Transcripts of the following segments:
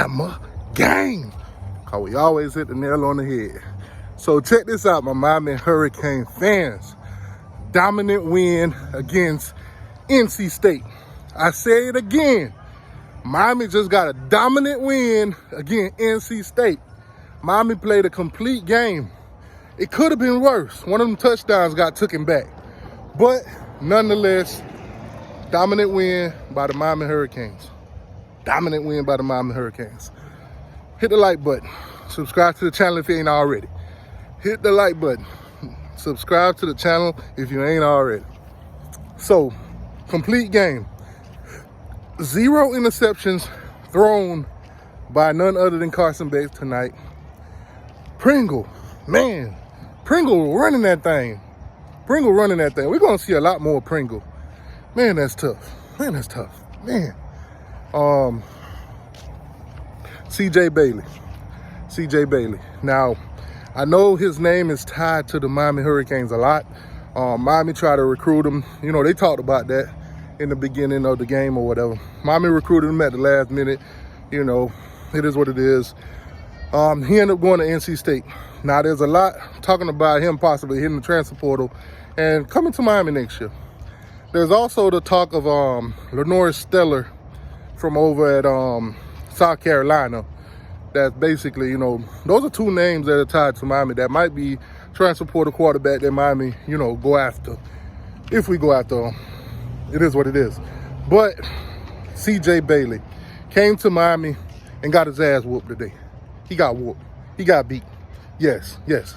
Alabama game. Cause we always hit the nail on the head. So check this out, my Miami Hurricane fans. Dominant win against NC State. I say it again. Miami just got a dominant win against NC State. Miami played a complete game. It could have been worse. One of them touchdowns got taken back. But nonetheless, dominant win by the Miami Hurricanes. Dominant win by the Miami Hurricanes. Hit the like button. Subscribe to the channel if you ain't already. Hit the like button. Subscribe to the channel if you ain't already. So, complete game. 0 interceptions thrown by none other than Carson Bates tonight. Pringle, man. Pringle running that thing. Pringle running that thing. We're going to see a lot more Pringle. Man, that's tough. Man, that's tough. Man. CJ Bailey. CJ Bailey. Now, I know his name is tied to the Miami Hurricanes a lot. Miami tried to recruit him. You know, they talked about that in the beginning of the game or whatever. Miami recruited him at the last minute. You know, it is what it is. He ended up going to NC State. Now, there's a lot talking about him possibly hitting the transfer portal and coming to Miami next year. There's also the talk of Lenore Stellar from over at South Carolina. That's basically, you know, those are two names that are tied to Miami that might be transfer portal quarterback that Miami, you know, go after. If we go after them, it is what it is. But CJ Bailey came to Miami and got his ass whooped today. He got whooped. He got beat. Yes, yes,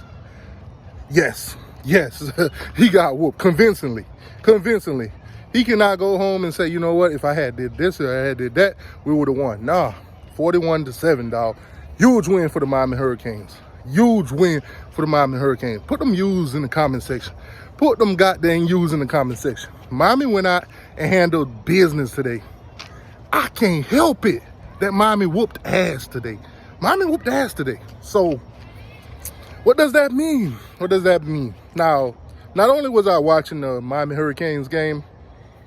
yes, yes. He got whooped convincingly. Convincingly. He cannot go home and say, you know what, if I had did this or I had did that, we would have won. Nah, 41-7, dog. Huge win for the Miami Hurricanes. Huge win for the Miami Hurricanes. Put them U's in the comment section. Put them goddamn U's in the comment section. Miami went out and handled business today. I can't help it that Miami whooped ass today. Miami whooped ass today. So, what does that mean? What does that mean? Now, not only was I watching the Miami Hurricanes game,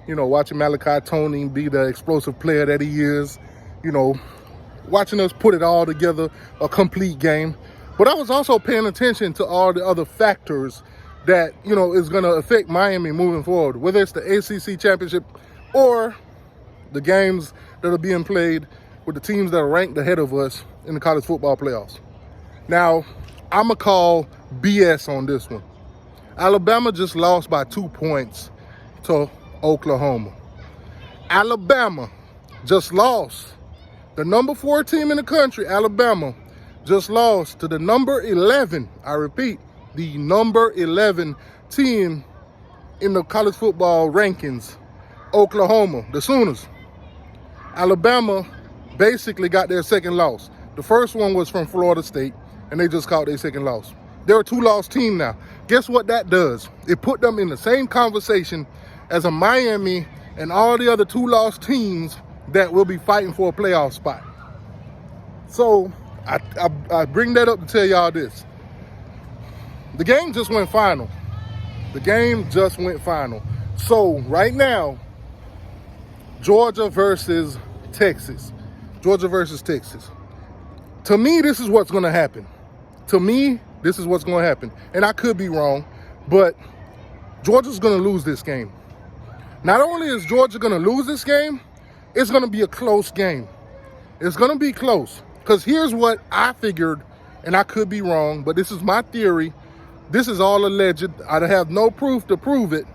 you know, watching Malachi Tony be the explosive player that he is, you know, watching us put it all together, a complete game. But I was also paying attention to all the other factors that, you know, is going to affect Miami moving forward, whether it's the ACC championship or the games that are being played with the teams that are ranked ahead of us in the college football playoffs. Now, I'm going to call BS on this one. Alabama just lost by 2 points to Oklahoma. Alabama just lost. The number 4 team in the country, Alabama, just lost to the number 11, I repeat, the number 11 team in the college football rankings, Oklahoma, the Sooners. Alabama basically got their second loss. The first one was from Florida State, and they just caught their second loss. They're a 2-loss team now. Guess what that does? It put them in the same conversation as a Miami and all the other 2-loss teams that will be fighting for a playoff spot. So I bring that up to tell y'all this. The game just went final. The game just went final. So right now, Georgia versus Texas. Georgia versus Texas. To me, this is what's going to happen. To me, this is what's going to happen. And I could be wrong, but Georgia's going to lose this game. Not only is Georgia going to lose this game, it's going to be a close game. It's going to be close. Because here's what I figured, and I could be wrong, but this is my theory. This is all alleged. I have no proof to prove it.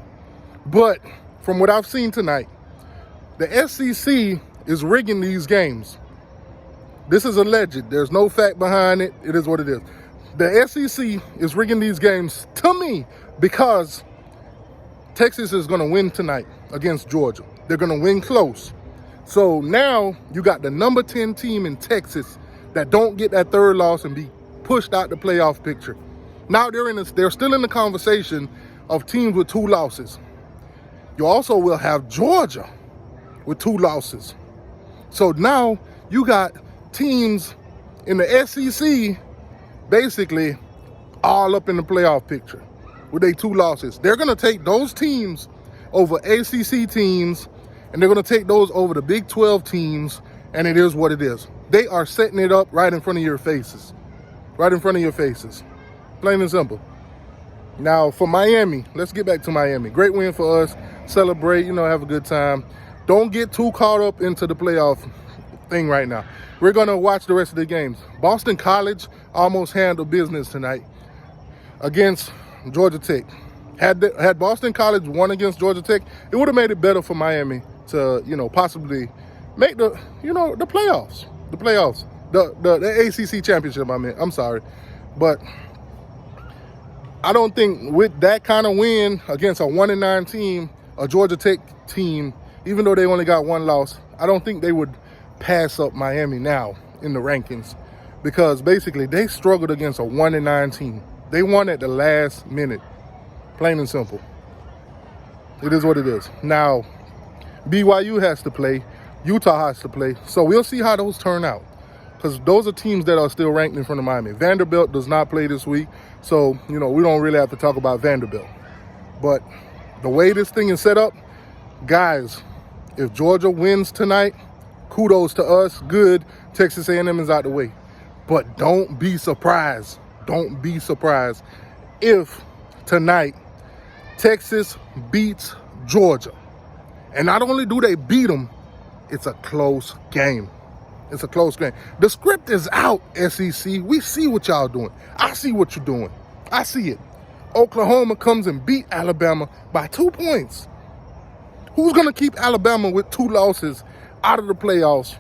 But from what I've seen tonight, the SEC is rigging these games. This is alleged. There's no fact behind it. It is what it is. The SEC is rigging these games to me because Texas is going to win tonight against Georgia. They're going to win close. So now you got the number 10 team in Texas that don't get that third loss and be pushed out the playoff picture. Now they're still in the conversation of teams with 2 losses. You also will have Georgia with 2 losses. So now you got teams in the SEC basically all up in the playoff picture with their 2 losses. They're going to take those teams over ACC teams, and they're going to take those over the Big 12 teams, and it is what it is. They are setting it up right in front of your faces. Right in front of your faces. Plain and simple. Now, for Miami, let's get back to Miami. Great win for us. Celebrate, have a good time. Don't get too caught up into the playoff thing right now. We're going to watch the rest of the games. Boston College almost handled business tonight against Georgia Tech. Had Boston College won against Georgia Tech, it would have made it better for Miami to, possibly make the playoffs. The playoffs. The ACC championship, I'm sorry. But I don't think with that kind of win against a 1-9 team, a Georgia Tech team, even though they only got one loss, I don't think they would pass up Miami now in the rankings, because basically they struggled against a 1-9 team. They won at the last minute, plain and simple. It is what it is. Now, BYU has to play, Utah has to play, so we'll see how those turn out, because those are teams that are still ranked in front of Miami. Vanderbilt does not play this week, so, we don't really have to talk about Vanderbilt. But the way this thing is set up, guys, if Georgia wins tonight, kudos to us, good. Texas A&M is out the way. But don't be surprised. Don't be surprised if tonight Texas beats Georgia. And not only do they beat them, it's a close game. It's a close game. The script is out, SEC. We see what y'all doing. I see what you're doing. I see it. Oklahoma comes and beat Alabama by 2 points. Who's going to keep Alabama with 2 losses out of the playoffs?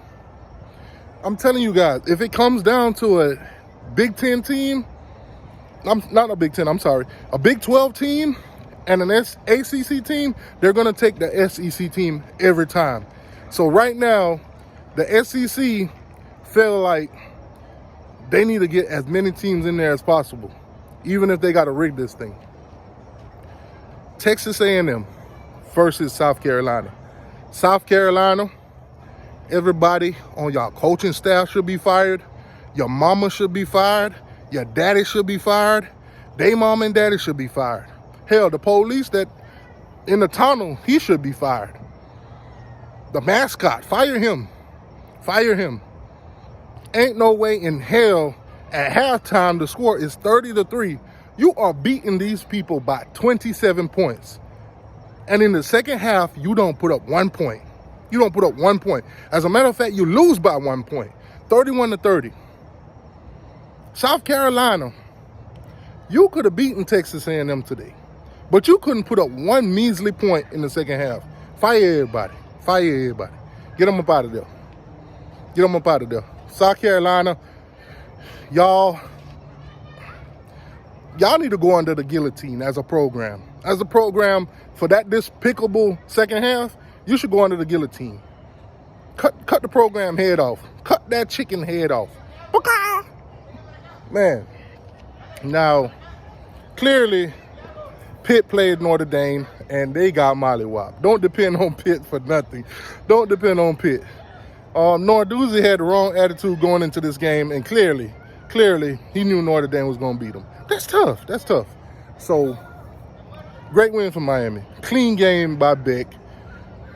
I'm telling you guys, if it comes down to a Big 10 team, not a Big 10, I'm sorry, a Big 12 team and an ACC team, they're going to take the SEC team every time. So right now, the SEC feel like they need to get as many teams in there as possible, even if they got to rig this thing. Texas A&M versus South Carolina. South Carolina, everybody on y'all coaching staff should be fired. Your mama should be fired. Your daddy should be fired. They mom and daddy should be fired. Hell, the police that in the tunnel, he should be fired. The mascot, fire him. Fire him. Ain't no way in hell at halftime the score is 30-3. You are beating these people by 27 points. And in the second half, you don't put up 1 point. You don't put up 1 point. As a matter of fact, you lose by 1 point, 31-30. South Carolina, you could have beaten Texas A&M today, but you couldn't put up one measly point in the second half. Fire everybody. Fire everybody. Get them up out of there. Get them up out of there. South Carolina, y'all need to go under the guillotine as a program. As a program, for that despicable second half, you should go under the guillotine. Cut the program head off. Cut that chicken head off. Man. Now, clearly, Pitt played Notre Dame, and they got mollywopped. Don't depend on Pitt for nothing. Don't depend on Pitt. Narduzzi had the wrong attitude going into this game, and clearly, he knew Notre Dame was going to beat him. That's tough. That's tough. So, great win for Miami. Clean game by Beck.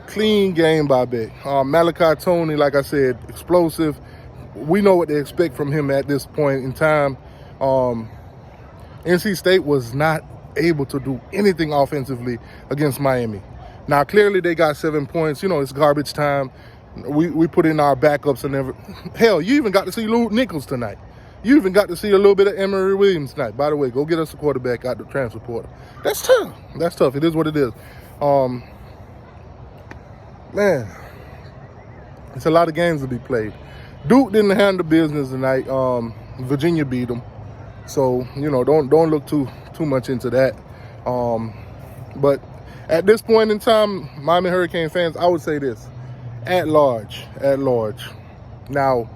Clean game by Beck. Malachi Tony, like I said, explosive. We know what they expect from him at this point in time. NC State was not able to do anything offensively against Miami. Now, clearly they got 7 points. It's garbage time. We put in our backups and everything. Hell, you even got to see Lou Nichols tonight. You even got to see a little bit of Emory Williams tonight. By the way, go get us a quarterback out the transfer portal. That's tough. That's tough. It is what it is. Man, it's a lot of games to be played. Duke didn't handle business tonight. Virginia beat them. So, don't look too much into that. But at this point in time, Miami Hurricane fans, I would say this. At large. Now,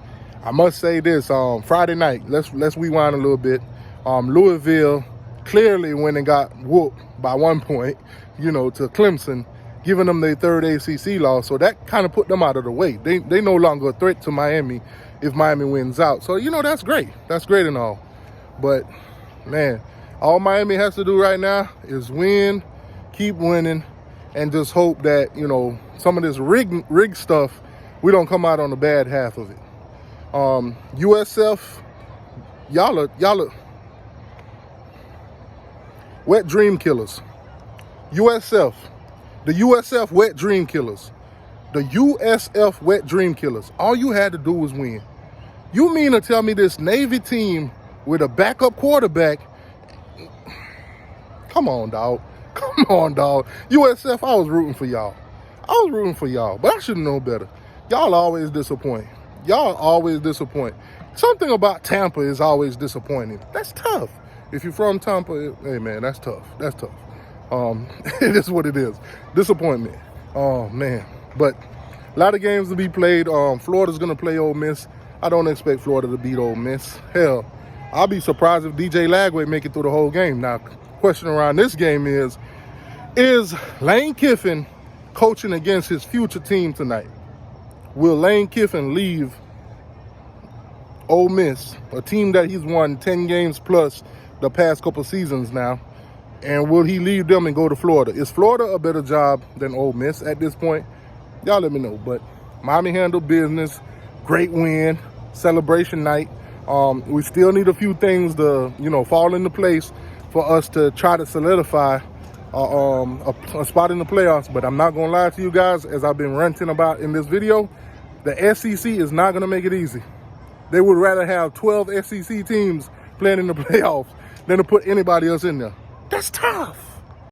I must say this, Friday night, let's rewind a little bit. Louisville clearly went and got whooped by 1 point, to Clemson, giving them their third ACC loss. So that kind of put them out of the way. They no longer a threat to Miami if Miami wins out. So, that's great. That's great and all. But, man, all Miami has to do right now is win, keep winning, and just hope that, some of this rig stuff we don't come out on the bad half of it. USF, y'all are wet dream killers. USF, the USF wet dream killers. The USF wet dream killers. All you had to do was win. You mean to tell me this Navy team with a backup quarterback? Come on, dog. Come on, dog. USF, I was rooting for y'all. But I should know better. Y'all always disappoint. Something about Tampa is always disappointing. That's tough. If you're from Tampa, hey, man, that's tough. It is what it is. Disappointment. Oh, man. But a lot of games to be played. Florida's going to play Ole Miss. I don't expect Florida to beat Ole Miss. Hell, I'll be surprised if DJ Lagway make it through the whole game. Now, question around this game is Lane Kiffin coaching against his future team tonight? Will Lane Kiffin leave Ole Miss, a team that he's won 10 games plus the past couple seasons now, and will he leave them and go to Florida? Is Florida a better job than Ole Miss at this point? Y'all let me know. But Miami handled business. Great win. Celebration night. We still need a few things to, fall into place for us to try to solidify a spot in the playoffs. But I'm not going to lie to you guys, as I've been ranting about in this video, the SEC is not going to make it easy. They would rather have 12 SEC teams playing in the playoffs than to put anybody else in there. That's tough.